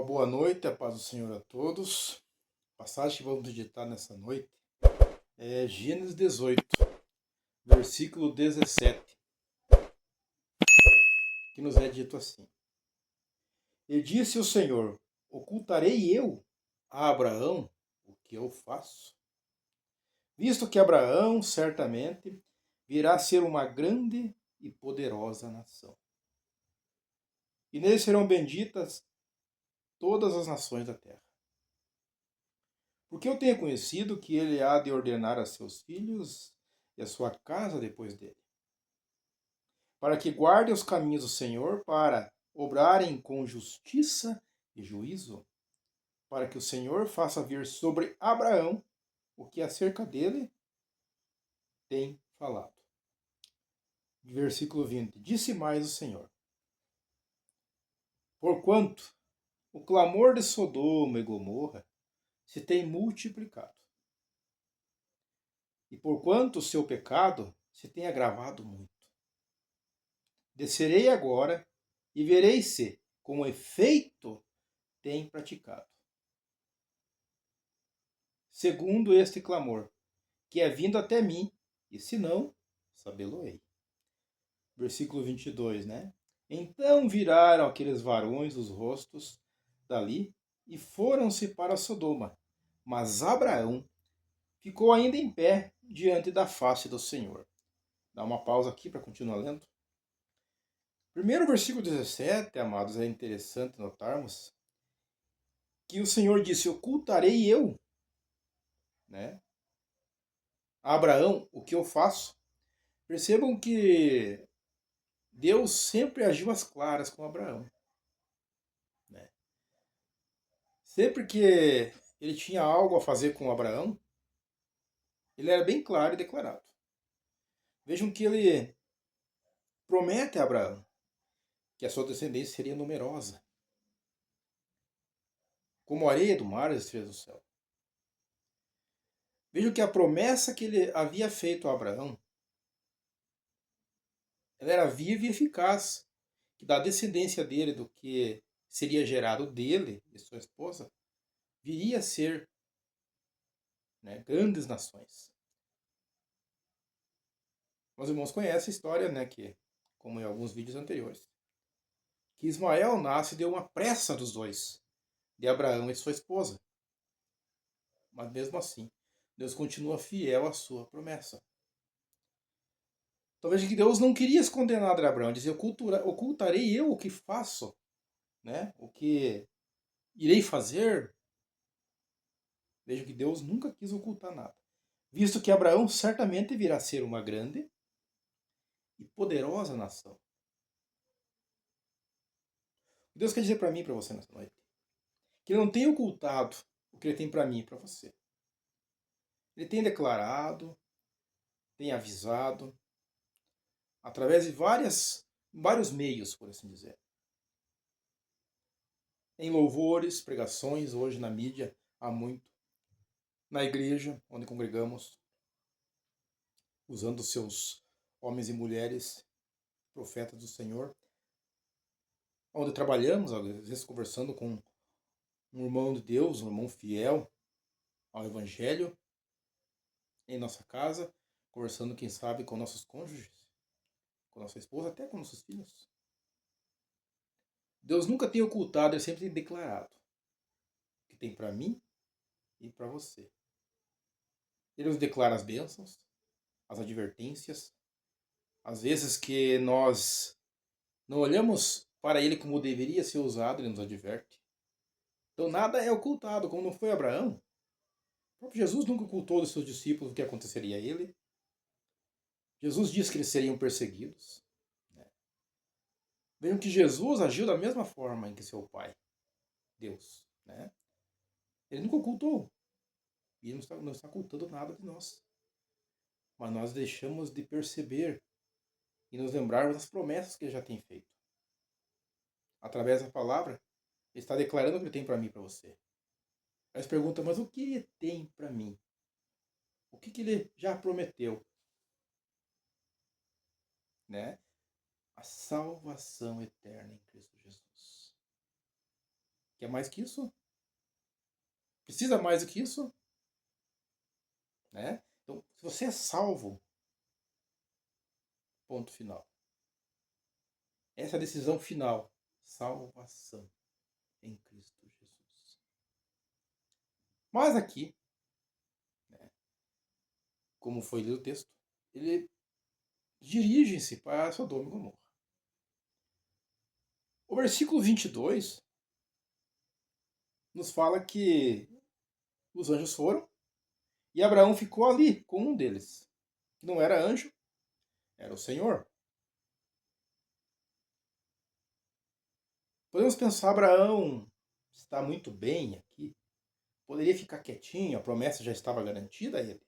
boa noite, a paz do Senhor a todos. A passagem que vamos meditar nessa noite é Gênesis 18, versículo 17, que nos é dito assim: E disse o Senhor: Ocultarei eu a Abraão o que eu faço? Visto que Abraão certamente virá a ser uma grande e poderosa nação. E nele serão benditas todas as nações da terra. Porque eu tenho conhecido que ele há de ordenar a seus filhos e a sua casa depois dele, para que guardem os caminhos do Senhor, para obrarem com justiça e juízo, para que o Senhor faça vir sobre Abraão o que acerca dele tem falado. Versículo 20. Disse mais o Senhor: Porquanto o clamor de Sodoma e Gomorra se tem multiplicado, e porquanto o seu pecado se tem agravado muito, descerei agora e verei se, com efeito, tem praticado, segundo este clamor, que é vindo até mim, e se não, sabê-lo-ei. Versículo 22, né? Então viraram aqueles varões os rostos dali e foram-se para Sodoma. Mas Abraão ficou ainda em pé diante da face do Senhor. Dá uma pausa aqui para continuar lendo. Primeiro versículo 17, amados, é interessante notarmos que o Senhor disse: Ocultarei eu, né? A Abraão o que eu faço. Percebam que Deus sempre agiu às claras com Abraão, né? Sempre que ele tinha algo a fazer com Abraão, ele era bem claro e declarado. Vejam que ele promete a Abraão que a sua descendência seria numerosa, como a areia do mar e as estrelas do céu. Vejam que a promessa que ele havia feito a Abraão, ela era viva e eficaz, que da descendência dele, do que seria gerado dele e sua esposa, viria a ser, né, grandes nações. Meus irmãos conhecem a história, né, que, como em alguns vídeos anteriores, que Ismael nasce de uma pressa dos dois, de Abraão e sua esposa. Mas mesmo assim, Deus continua fiel à sua promessa. Então veja que Deus não queria se condenar de Abraão, dizia: ocultarei eu o que faço, né? O que irei fazer. Veja que Deus nunca quis ocultar nada, visto que Abraão certamente virá a ser uma grande e poderosa nação. Deus quer dizer para mim e para você nessa noite que Ele não tem ocultado o que Ele tem para mim e para você. Ele tem declarado, tem avisado, através de vários meios, por assim dizer. Em louvores, pregações, hoje na mídia, há muito. Na igreja, onde congregamos, usando seus homens e mulheres, profetas do Senhor. Onde trabalhamos, às vezes conversando com um irmão de Deus, um irmão fiel ao Evangelho, em nossa casa, conversando, quem sabe, com nossos cônjuges, com nossa esposa, até com nossos filhos. Deus nunca tem ocultado, Ele sempre tem declarado o que tem para mim e para você. Ele nos declara as bênçãos, as advertências, às vezes que nós não olhamos para Ele como deveria ser usado, Ele nos adverte. Então nada é ocultado, como não foi Abraão. O próprio Jesus nunca ocultou dos seus discípulos o que aconteceria a ele. Jesus disse que eles seriam perseguidos. Vejam que Jesus agiu da mesma forma em que seu Pai, Deus, né? Ele nunca ocultou. E ele não está ocultando nada de nós. Mas nós deixamos de perceber e nos lembrarmos das promessas que ele já tem feito. Através da palavra, ele está declarando o que ele tem para mim e para você. Aí você pergunta, mas o que ele tem para mim? O que ele já prometeu? Né? A salvação eterna em Cristo Jesus. Quer mais que isso? Precisa mais do que isso? Né? Então, se você é salvo, ponto final. Essa é a decisão final. Salvação em Cristo Jesus. Mas aqui, né, como foi lido o texto, ele dirige-se para Sodoma e Gomorra. O versículo 22 nos fala que os anjos foram e Abraão ficou ali com um deles, que não era anjo, era o Senhor. Podemos pensar, Abraão está muito bem aqui, poderia ficar quietinho, a promessa já estava garantida a ele.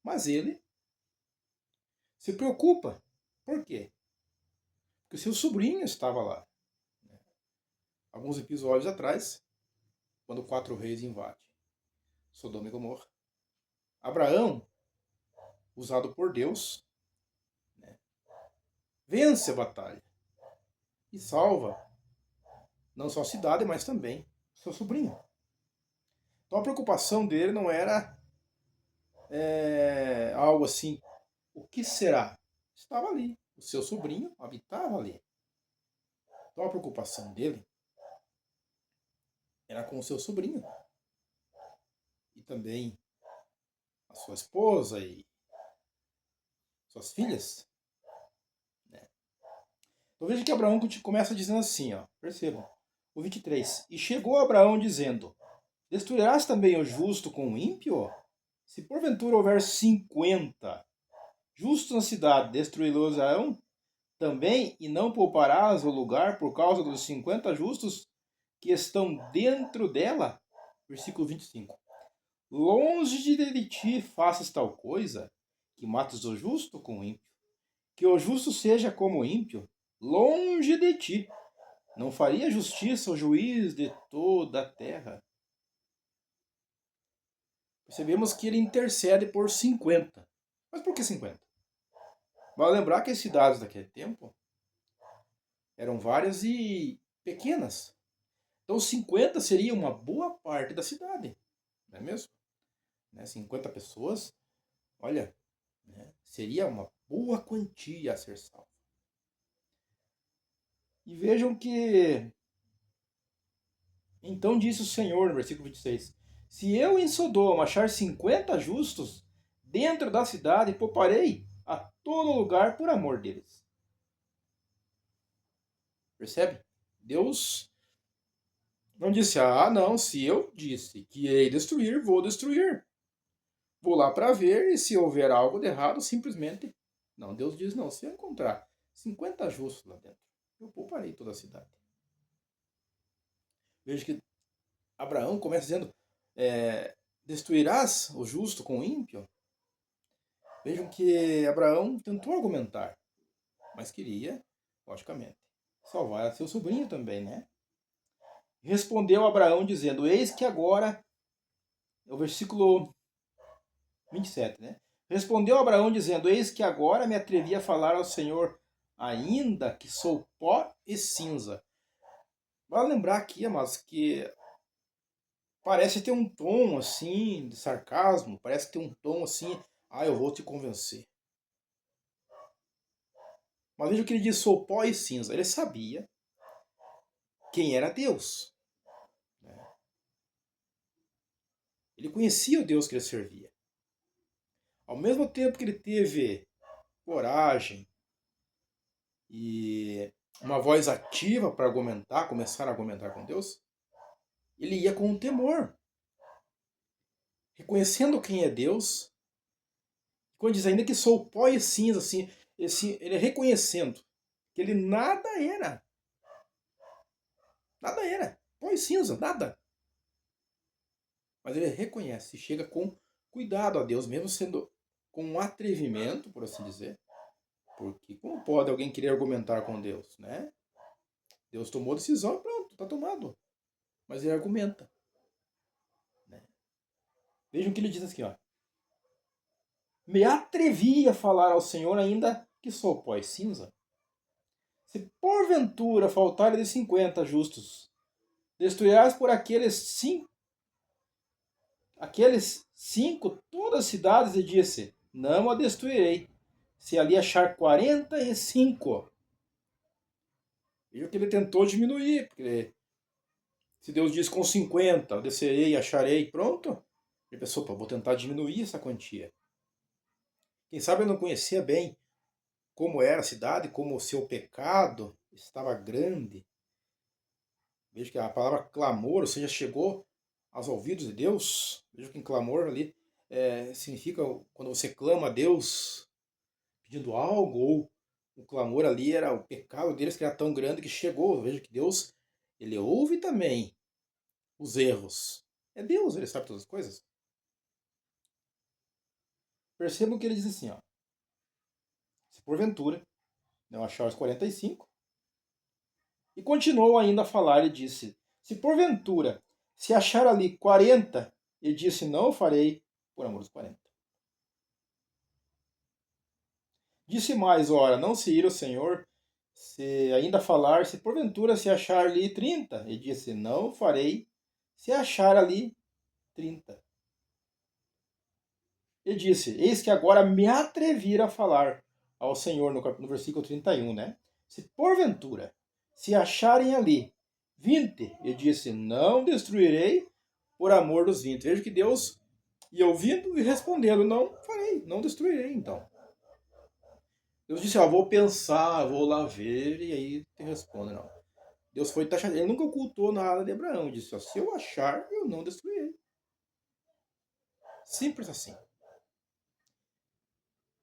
Mas ele se preocupa. Por quê? Porque seu sobrinho estava lá. Alguns episódios atrás, quando 4 reis invadem Sodoma e Gomorra, Abraão, usado por Deus, vence a batalha e salva não só a cidade, mas também seu sobrinho. Então a preocupação dele não era algo assim, o que será? Estava ali, o seu sobrinho habitava ali. Então a preocupação dele era com o seu sobrinho. E também a sua esposa e suas filhas. Né? Então veja que Abraão começa dizendo assim, ó, percebam, o 23. E chegou Abraão dizendo, destruirás também o justo com o ímpio? Se porventura houver 50 justos na cidade, destruí-los-ão também, e não pouparás o lugar por causa dos 50 justos que estão dentro dela? Versículo 25. Longe de ti faças tal coisa, que mates o justo com o ímpio. Que o justo seja como o ímpio, longe de ti. Não faria justiça o juiz de toda a terra. Percebemos que ele intercede por 50. Mas por que 50? Vale lembrar que as cidades daquele tempo eram várias e pequenas. Então 50 seria uma boa parte da cidade, não é mesmo? 50 pessoas, olha, seria uma boa quantia a ser salva. E vejam que, então disse o Senhor, no versículo 26, se eu em Sodoma achar 50 justos, dentro da cidade pouparei a todo lugar por amor deles. Percebe? Deus não disse, não, se eu disse que irei destruir, vou destruir. Vou lá para ver e se houver algo de errado, simplesmente... Não, Deus diz, não, se eu encontrar 50 justos lá dentro, eu pouparei toda a cidade. Veja que Abraão começa dizendo, destruirás o justo com o ímpio? Vejam que Abraão tentou argumentar, mas queria, logicamente, salvar seu sobrinho também, né? Respondeu Abraão dizendo, eis que agora, é o versículo 27, né? Respondeu Abraão dizendo, eis que agora me atrevi a falar ao Senhor, ainda que sou pó e cinza. Vale lembrar aqui, amados, que parece ter um tom assim de sarcasmo, parece ter um tom assim, eu vou te convencer. Mas veja o que ele diz, sou pó e cinza. Ele sabia quem era Deus. Ele conhecia o Deus que ele servia. Ao mesmo tempo que ele teve coragem e uma voz ativa para argumentar, começar a argumentar com Deus, ele ia com um temor. Reconhecendo quem é Deus, quando diz ainda que sou pó e cinza, assim, ele reconhecendo que ele nada era. Nada era. Pó e cinza, nada. Mas ele reconhece e chega com cuidado a Deus, mesmo sendo com um atrevimento, por assim dizer. Porque como pode alguém querer argumentar com Deus, né? Deus tomou decisão e pronto, está tomado. Mas ele argumenta. Né? Vejam o que ele diz aqui, ó. Me atrevi a falar ao Senhor ainda que sou pó e cinza. Se porventura faltarem de 50 justos, Destruirás por aqueles cinco todas as cidades, e disse, não a destruirei, se ali achar 45. Veja que ele tentou diminuir, porque se Deus diz com 50, descerei, acharei, pronto. Ele pensou, pô, vou tentar diminuir essa quantia. Quem sabe eu não conhecia bem como era a cidade, como o seu pecado estava grande. Veja que a palavra clamor, ou seja, chegou aos ouvidos de Deus. Veja que em clamor ali significa quando você clama a Deus pedindo algo, ou o clamor ali era o pecado deles que era tão grande que chegou. Veja que Deus, ele ouve também os erros. É Deus, ele sabe todas as coisas. Percebam que ele diz assim, ó, se porventura não achar os 45, e continuou ainda a falar e disse, se porventura se achar ali 40, e disse, não o farei por amor dos 40. Disse mais, ora, não se ira o Senhor, se ainda falar, se porventura se achar ali 30, e disse, não o farei se achar ali 30. E disse, eis que agora me atrevi a falar ao Senhor, no versículo 31, né? Se porventura se acharem ali 20, e disse, não destruirei por amor dos 20. Veja que Deus ia ouvindo e respondendo, não farei, não destruirei então. Deus disse, ó, vou pensar, vou lá ver, e aí te responde, não. Deus foi taxado, ele nunca ocultou nada de Abraão, ele disse, ó, se eu achar, eu não destruirei. Simples assim.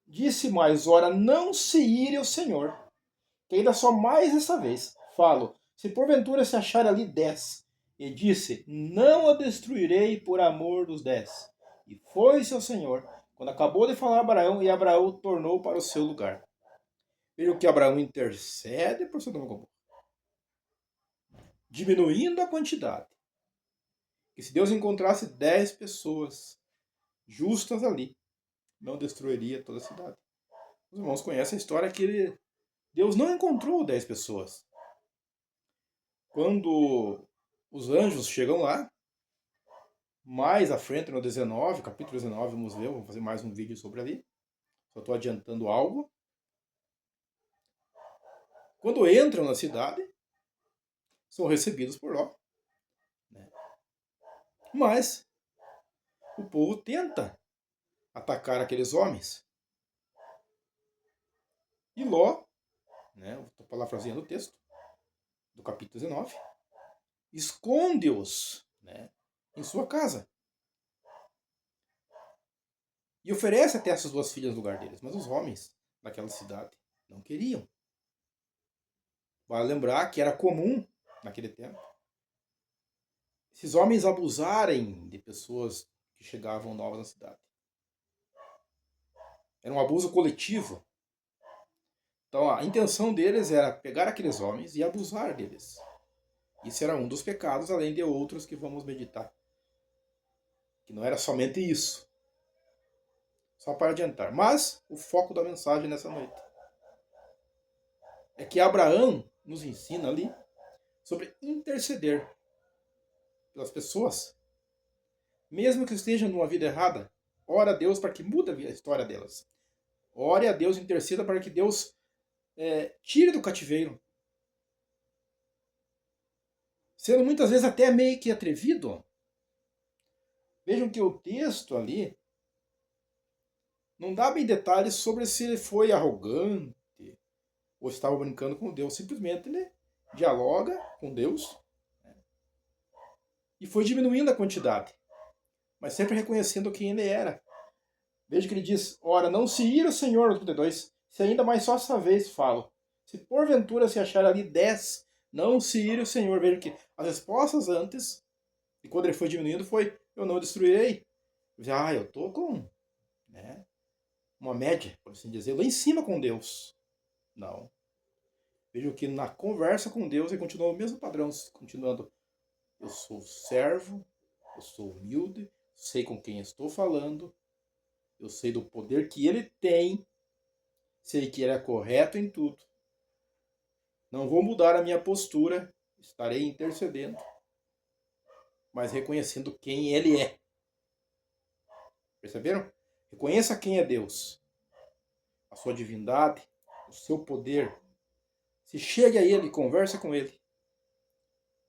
Disse mais, ora, não se ire o Senhor, que ainda só mais essa vez falo, se porventura se achar ali 10, e disse, não a destruirei por amor dos 10. E foi-se o Senhor, quando acabou de falar a Abraão, e Abraão tornou para o seu lugar. Veja que Abraão intercede por Sodoma e Gomorra, diminuindo a quantidade. Que se Deus encontrasse 10 pessoas justas ali, não destruiria toda a cidade. Os irmãos conhecem a história que Deus não encontrou 10 pessoas. Quando os anjos chegam lá, mais à frente no 19, capítulo 19, vamos ver, vamos fazer mais um vídeo sobre ali. Só estou adiantando algo. Quando entram na cidade, são recebidos por Ló. Mas o povo tenta atacar aqueles homens. E Ló, estou parafraseando o texto do capítulo 19, esconde-os em sua casa. E oferece até essas duas filhas no lugar deles. Mas os homens daquela cidade não queriam. Vale lembrar que era comum, naquele tempo, esses homens abusarem de pessoas que chegavam novas na cidade. Era um abuso coletivo. Então a intenção deles era pegar aqueles homens e abusar deles. Isso era um dos pecados, além de outros que vamos meditar. Que não era somente isso. Só para adiantar. Mas o foco da mensagem nessa noite é que Abraão nos ensina ali sobre interceder pelas pessoas. Mesmo que estejam numa vida errada, ora a Deus para que mude a história delas. Ore a Deus, interceda para que Deus tire do cativeiro. Sendo muitas vezes até meio que atrevido. Vejam que o texto ali não dá bem detalhes sobre se ele foi arrogante ou estava brincando com Deus. Simplesmente ele dialoga com Deus e foi diminuindo a quantidade, mas sempre reconhecendo quem ele era. Veja que ele diz, ora, não se ira o Senhor, no 32, se ainda mais só essa vez falo. Se porventura se achar ali 10, não se ira o Senhor. Veja que as respostas antes, e quando ele foi diminuindo, foi, eu não destruirei. Eu estou com uma média, por assim dizer, lá em cima com Deus. Não. Veja que na conversa com Deus ele continua o mesmo padrão, continuando, eu sou servo, eu sou humilde, sei com quem estou falando, eu sei do poder que ele tem, sei que ele é correto em tudo. Não vou mudar a minha postura, estarei intercedendo. mas reconhecendo quem Ele é. Perceberam? Reconheça quem é Deus, a sua divindade, o seu poder. Se chegue a Ele, conversa com Ele.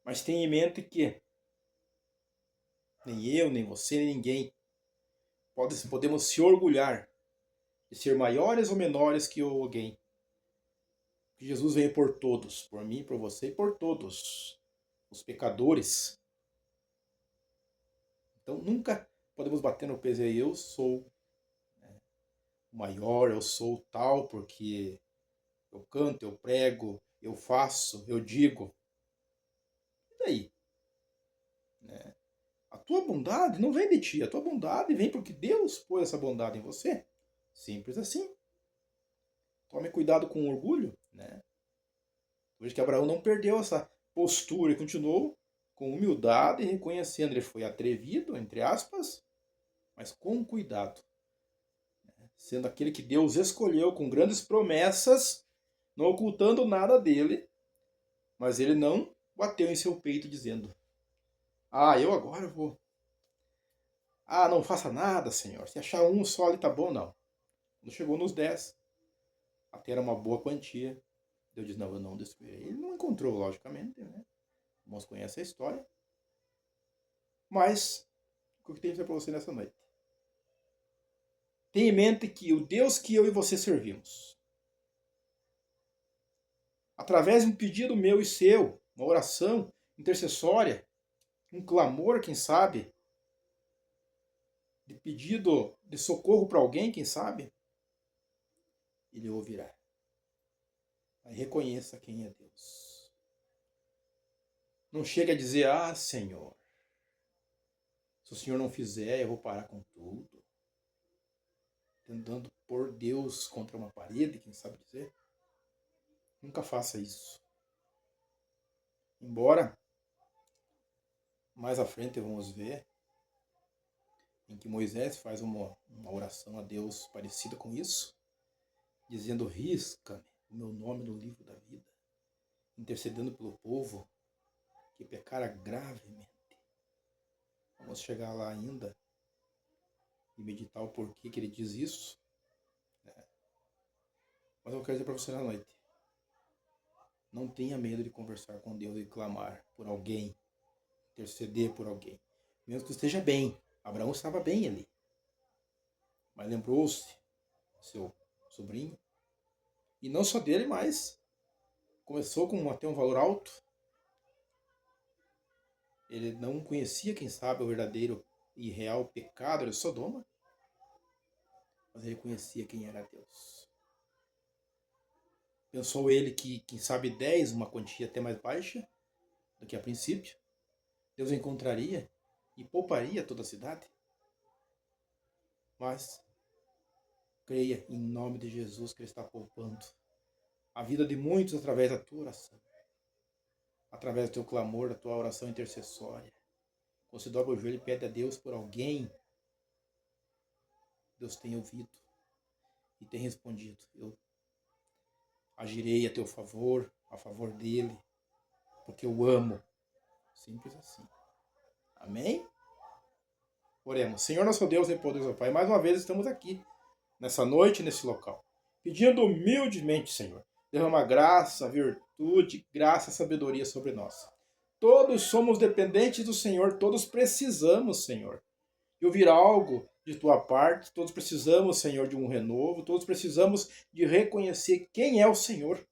Mas tenha em mente que nem eu, nem você, nem ninguém podemos se orgulhar de ser maiores ou menores que alguém. Que Jesus veio por todos, por mim, por você e por todos os pecadores. Então nunca podemos bater no peso e eu sou o maior, eu sou tal, porque eu canto, eu prego, eu faço, eu digo. E daí? Né? A tua bondade não vem de ti, a tua bondade vem porque Deus pôs essa bondade em você. Simples assim. Tome cuidado com o orgulho, né? Veja que Abraão não perdeu essa postura e continuou com humildade e reconhecendo. Ele foi atrevido, entre aspas, mas com cuidado. Sendo aquele que Deus escolheu com grandes promessas, não ocultando nada dele, mas ele não bateu em seu peito dizendo: eu agora vou. Não faça nada, Senhor. Se achar um só ali tá bom, não. Quando chegou nos 10, até era uma boa quantia. Deus disse: não, eu não destruirei. Ele não encontrou, logicamente, né? Irmãos conhecem a história. Mas, o que eu tenho que dizer para você nessa noite? Tenha em mente que o Deus que eu e você servimos, através de um pedido meu e seu, uma oração intercessória, um clamor, quem sabe, de pedido de socorro para alguém, quem sabe, Ele ouvirá. Aí reconheça quem é Deus. Não chega a dizer: Senhor, se o Senhor não fizer, eu vou parar com tudo. Tentando pôr Deus contra uma parede, quem sabe dizer. Nunca faça isso. Embora, mais à frente vamos ver, em que Moisés faz uma oração a Deus parecida com isso, dizendo: risca-me o meu nome no livro da vida, intercedendo pelo povo que pecara gravemente. Vamos chegar lá ainda e meditar o porquê que ele diz isso. Mas eu quero dizer para você na noite: não tenha medo de conversar com Deus e clamar por alguém, interceder por alguém, mesmo que esteja bem. Abraão estava bem ali, mas lembrou-se seu sobrinho, e não só dele, mas começou com até um valor alto. Ele não conhecia, quem sabe, o verdadeiro e real pecado de Sodoma, mas ele conhecia quem era Deus. Pensou ele que, quem sabe, 10, uma quantia até mais baixa do que a princípio, Deus encontraria e pouparia toda a cidade. Mas creia em nome de Jesus que Ele está poupando a vida de muitos através da tua oração, através do teu clamor, da tua oração intercessória. Quando você dobra o joelho e pede a Deus por alguém, Deus tem ouvido e tem respondido: eu agirei a teu favor, a favor dele, porque eu amo. Simples assim. Amém? Oremos. Senhor nosso Deus e poderoso Pai, mais uma vez estamos aqui, nessa noite, nesse local, pedindo humildemente, Senhor, derrama graça, virtude, graça e sabedoria sobre nós. Todos somos dependentes do Senhor, todos precisamos, Senhor, de ouvir algo de tua parte, todos precisamos, Senhor, de um renovo, todos precisamos de reconhecer quem é o Senhor.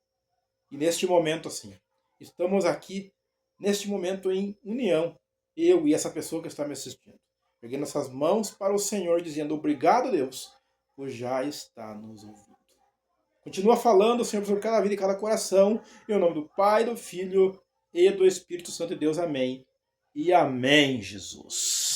E neste momento, assim, estamos aqui, neste momento em união, eu e essa pessoa que está me assistindo, erguendo essas mãos para o Senhor, dizendo: obrigado, Deus, pois já está nos ouvindo. Continua falando, Senhor, sobre cada vida e cada coração, em nome do Pai, do Filho e do Espírito Santo de Deus. Amém. E amém, Jesus.